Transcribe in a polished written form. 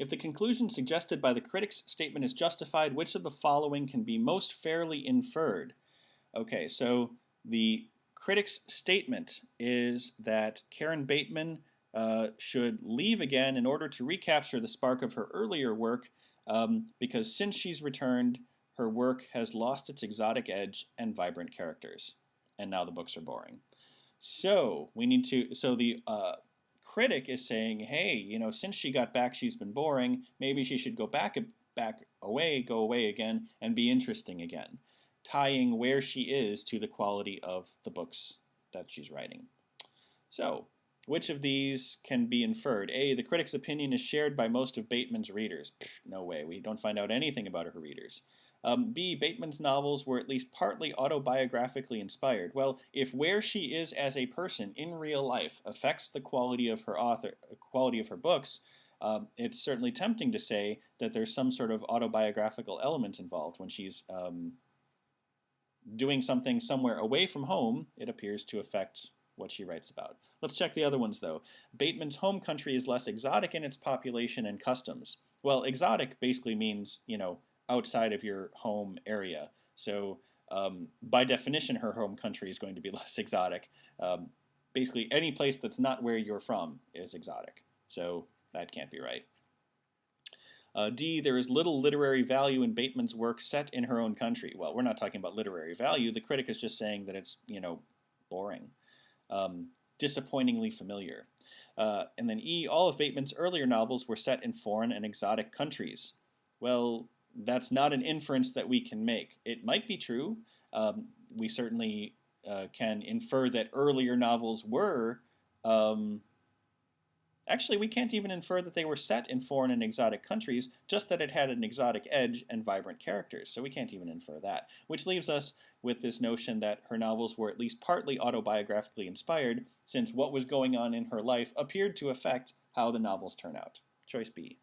If the conclusion suggested by the critic's statement is justified, which of the following can be most fairly inferred? Okay, so the critic's statement is that Karen Bateman should leave again in order to recapture the spark of her earlier work because since she's returned, her work has lost its exotic edge and vibrant characters. And now the books are boring. So the critic is saying, hey, since she got back, she's been boring. Maybe she should go go away again, and be interesting again, tying where she is to the quality of the books that she's writing. So, which of these can be inferred? A, the critic's opinion is shared by most of Bateman's readers. No way, we don't find out anything about her readers. B, Bateman's novels were at least partly autobiographically inspired. Well, if where she is as a person in real life affects the quality of her books, it's certainly tempting to say that there's some sort of autobiographical element involved. When she's doing something somewhere away from home, it appears to affect what she writes about. Let's check the other ones, though. Bateman's home country is less exotic in its population and customs. Well, exotic basically means, outside of your home area. So by definition, her home country is going to be less exotic. Basically, any place that's not where you're from is exotic. So that can't be right. D, there is little literary value in Bateman's work set in her own country. Well, we're not talking about literary value. The critic is just saying that it's, boring. Disappointingly familiar. And then E, all of Bateman's earlier novels were set in foreign and exotic countries. Well, that's not an inference that we can make. It might be true. We certainly can infer that earlier novels were... Actually, we can't even infer that they were set in foreign and exotic countries, just that it had an exotic edge and vibrant characters. So we can't even infer that, which leaves us with this notion that her novels were at least partly autobiographically inspired, since what was going on in her life appeared to affect how the novels turn out. Choice B.